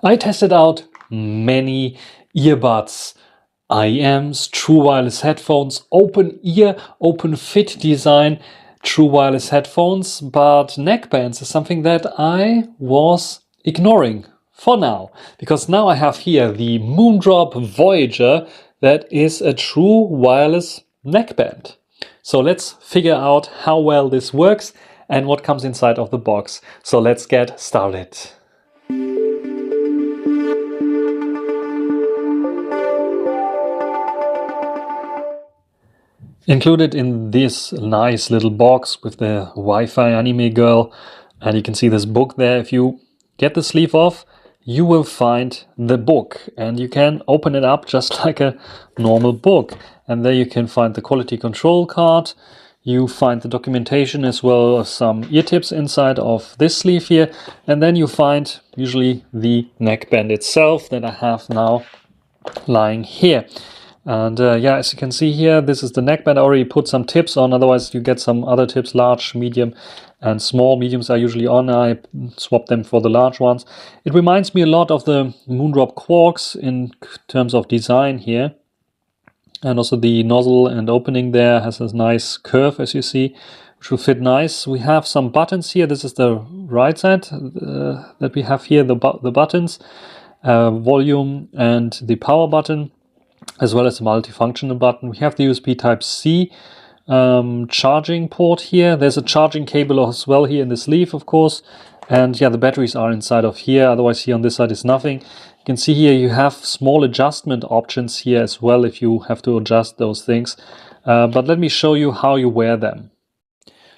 I tested out many earbuds, IEMs, true wireless headphones, open ear, open fit design, true wireless headphones, but neckbands is something that I was ignoring for now, because now I have here the Moondrop Voyager that is a true wireless neckband. So let's figure out how well this works and what comes inside of the box. So let's get started. Included in this nice little box with the Wi-Fi anime girl, and you can see this book there. If you get the sleeve off, you will find the book, and you can open it up just like a normal book. And there you can find the quality control card. You find the documentation as well as some ear tips inside of this sleeve here. And then you find usually the neckband itself that I have now lying here. And yeah, as you can see here, this is the neckband. I already put some tips on, otherwise you get some other tips, large, medium and small. Mediums are usually on, I swap them for the large ones. It reminds me a lot of the Moondrop Quarks in terms of design here. And also the nozzle and opening there has a nice curve, as you see, which will fit nice. We have some buttons here. This is the right side that we have here, the buttons, volume and the power button, as well as the multifunctional button. We have the USB Type-C charging port here. There's a charging cable as well here in the sleeve, of course. And yeah, the batteries are inside of here. Otherwise, here on this side is nothing. You can see here you have small adjustment options here as well if you have to adjust those things. But let me show you how you wear them.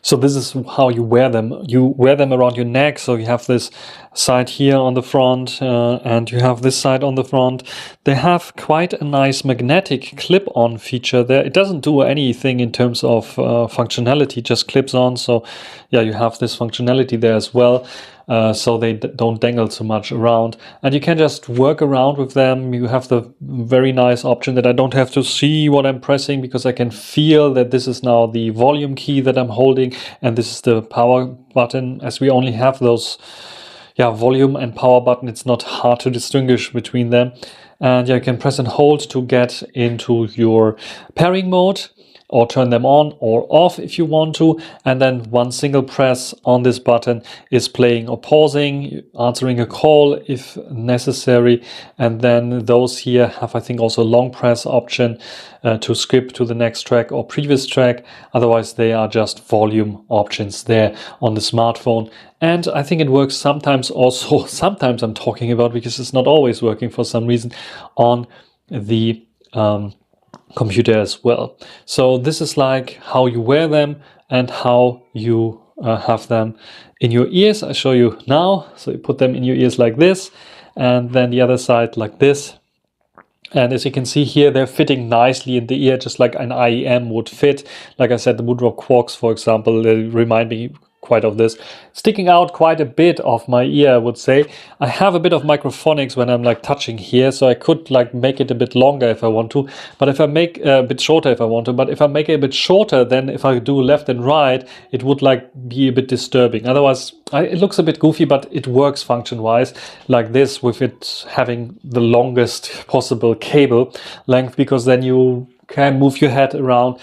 So this is how you wear them. You wear them around your neck. So you have this side here on the front and you have this side on the front. They have quite a nice magnetic clip-on feature there. It doesn't do anything in terms of functionality, just clips on. So yeah, you have this functionality there as well. So they don't dangle so much around, and you can just work around with them. You have the very nice option that I don't have to see what I'm pressing, because I can feel that this is now the volume key that I'm holding and this is the power button. As we only have those volume and power button, it's not hard to distinguish between them. And yeah, you can press and hold to get into your pairing mode, or turn them on or off if you want to. And then one single press on this button is playing or pausing, answering a call if necessary. And then those here have, I think, also a long press option to skip to the next track or previous track. Otherwise, they are just volume options there on the smartphone. And I think it works sometimes also, sometimes I'm talking about, because it's not always working for some reason, on the computer as well. So this is like how you wear them and how you have them in your ears. I show you now. So you put them in your ears like this, and then the other side like this. And as you can see here, they're fitting nicely in the ear, just like an IEM would fit. Like I said, the Moondrop Quarks, for example, they remind me quite of this. Sticking out quite a bit of my ear, I would say. I have a bit of microphonics when I'm like touching here, so I could like make it a bit longer if I want to, but if I make a bit shorter if I want to, but if I make it a bit shorter, then if I do left and right, it would like be a bit disturbing. Otherwise, it looks a bit goofy, but it works function-wise like this, with it having the longest possible cable length, because then you can move your head around.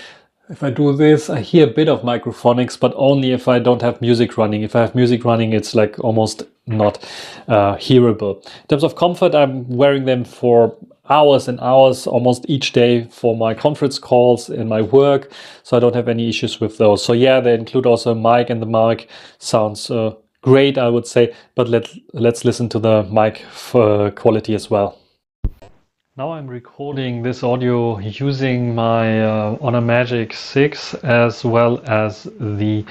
If I do this, I hear a bit of microphonics, but only if I don't have music running. If I have music running, it's like almost not hearable. In terms of comfort, I'm wearing them for hours and hours, almost each day, for my conference calls and my work. So I don't have any issues with those. So yeah, they include also a mic, and the mic sounds great, I would say. But let's listen to the mic quality as well. Now I'm recording this audio using my Honor Magic 6 as well as the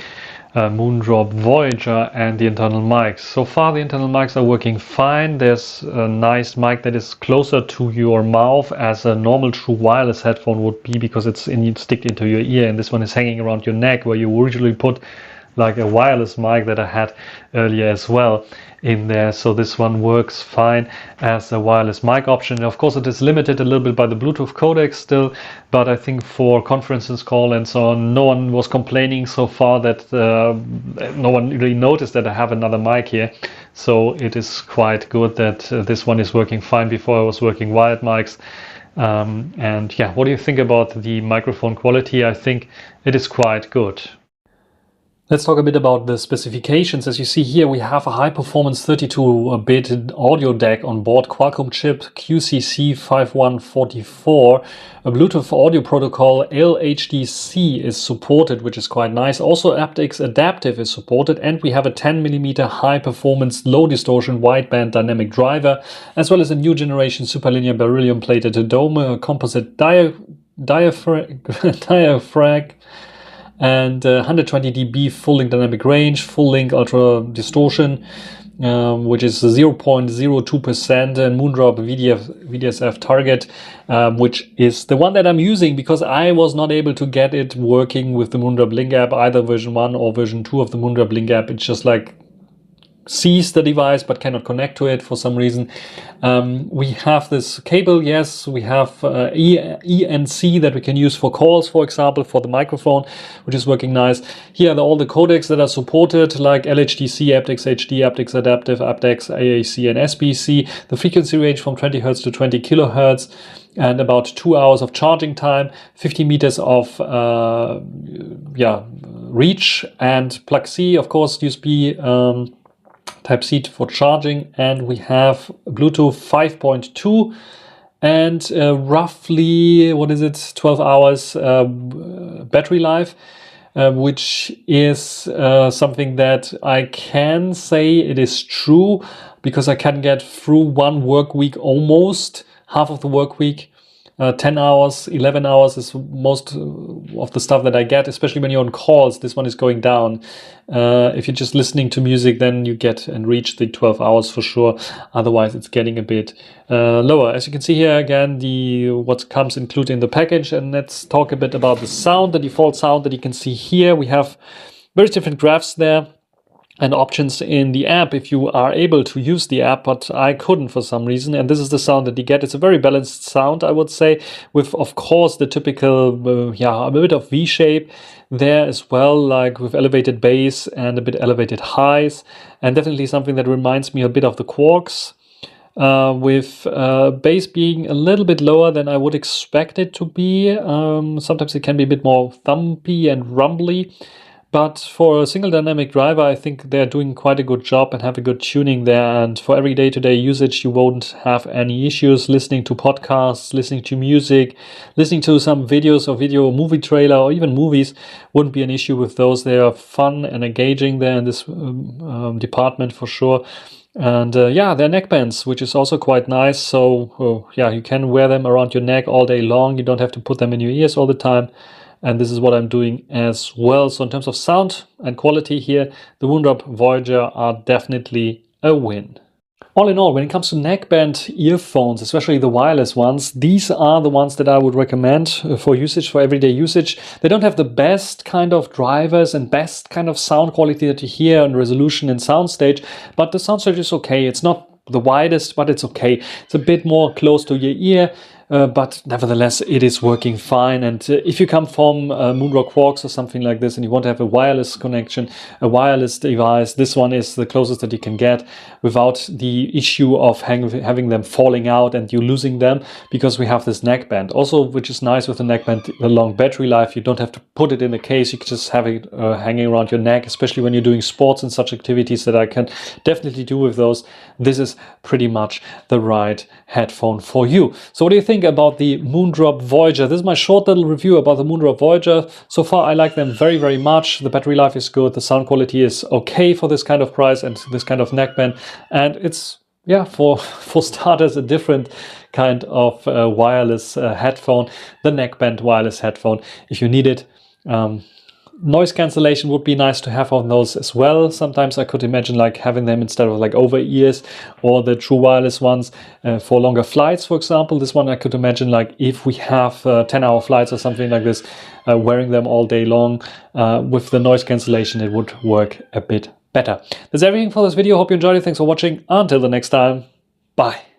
Moondrop Voyager and the internal mics. So far the internal mics are working fine. There's a nice mic that is closer to your mouth as a normal true wireless headphone would be, because it's stick into your ear, and this one is hanging around your neck, where you usually put like a wireless mic that I had earlier as well in there. So this one works fine as a wireless mic option. Of course, it is limited a little bit by the Bluetooth codec still, but I think for conferences call and so on, no one was complaining so far that no one really noticed that I have another mic here. So it is quite good that this one is working fine. Before I was working wired mics. And yeah, what do you think about the microphone quality? I think it is quite good. Let's talk a bit about the specifications. As you see here, we have a high-performance 32-bit audio DAC on board, Qualcomm chip QCC5144. A Bluetooth audio protocol LHDC is supported, which is quite nice. Also, aptX Adaptive is supported, and we have a 10mm high-performance, low-distortion, wideband dynamic driver, as well as a new generation superlinear beryllium-plated dome composite diaphragm, and 120 dB full link dynamic range, full link ultra distortion, which is 0.02%, and Moondrop VDSF target, which is the one that I'm using because I was not able to get it working with the Moondrop Link app, either version 1 or version 2 of the Moondrop Link app. It's just like sees the device but cannot connect to it for some reason. We have this cable, yes, we have ENC that we can use for calls, for example, for the microphone, which is working nice. Here are all the codecs that are supported, like LHDC, aptX HD, aptX Adaptive, aptX, AAC, and SBC. The frequency range from 20 Hz to 20 kHz, and about 2 hours of charging time, 50 meters of reach, and plug C, of course, USB Type-C for charging, and we have Bluetooth 5.2 and roughly, 12 hours battery life, which is something that I can say it is true because I can get through one work week, almost half of the work week. 10 hours, 11 hours is most of the stuff that I get, especially when you're on calls. This one is going down. If you're just listening to music, then you get and reach the 12 hours for sure. Otherwise, it's getting a bit lower. As you can see here, again, what comes included in the package. And let's talk a bit about the sound, the default sound that you can see here. We have various different graphs there and options in the app if you are able to use the app, but I couldn't for some reason. And this is the sound that you get. It's a very balanced sound, I would say, with, of course, the typical, a bit of V-shape there as well, like with elevated bass and a bit elevated highs, and definitely something that reminds me a bit of the Quarks. With bass being a little bit lower than I would expect it to be. Sometimes it can be a bit more thumpy and rumbly. But for a single dynamic driver, I think they're doing quite a good job and have a good tuning there. And for every day-to-day usage, you won't have any issues listening to podcasts, listening to music, listening to some videos or movie trailer, or even movies. Wouldn't be an issue with those. They are fun and engaging there in this department for sure. And they're neckbands, which is also quite nice. So you can wear them around your neck all day long. You don't have to put them in your ears all the time. And this is what I'm doing as well. So in terms of sound and quality here, the Moondrop Voyager are definitely a win. All in all, when it comes to neckband earphones, especially the wireless ones, these are the ones that I would recommend for usage, for everyday usage. They don't have the best kind of drivers and best kind of sound quality that you hear on resolution and soundstage, but the soundstage is okay. It's not the widest, but it's okay. It's a bit more close to your ear. But nevertheless, it is working fine. And if you come from Moondrop Quarks or something like this and you want to have a wireless connection, a wireless device, this one is the closest that you can get without the issue of having them falling out and you losing them, because we have this neckband. Also, which is nice with the neckband, the long battery life. You don't have to put it in the case. You can just have it hanging around your neck, especially when you're doing sports and such activities that I can definitely do with those. This is pretty much the right headphone for you. So what do you think about the Moondrop Voyager? This is my short little review about the Moondrop Voyager. So far, I like them very, very much. The battery life is good. The sound quality is okay for this kind of price and this kind of neckband. And it's, for starters, a different kind of wireless headphone, the neckband wireless headphone. If you need it, noise cancellation would be nice to have on those as well. Sometimes I could imagine like having them instead of like over ears, or the true wireless ones for longer flights, for example. This one I could imagine like if we have 10-hour flights or something like this, wearing them all day long with the noise cancellation, it would work a bit better. That's everything for this video. Hope you enjoyed it. Thanks for watching. Until the next time, bye.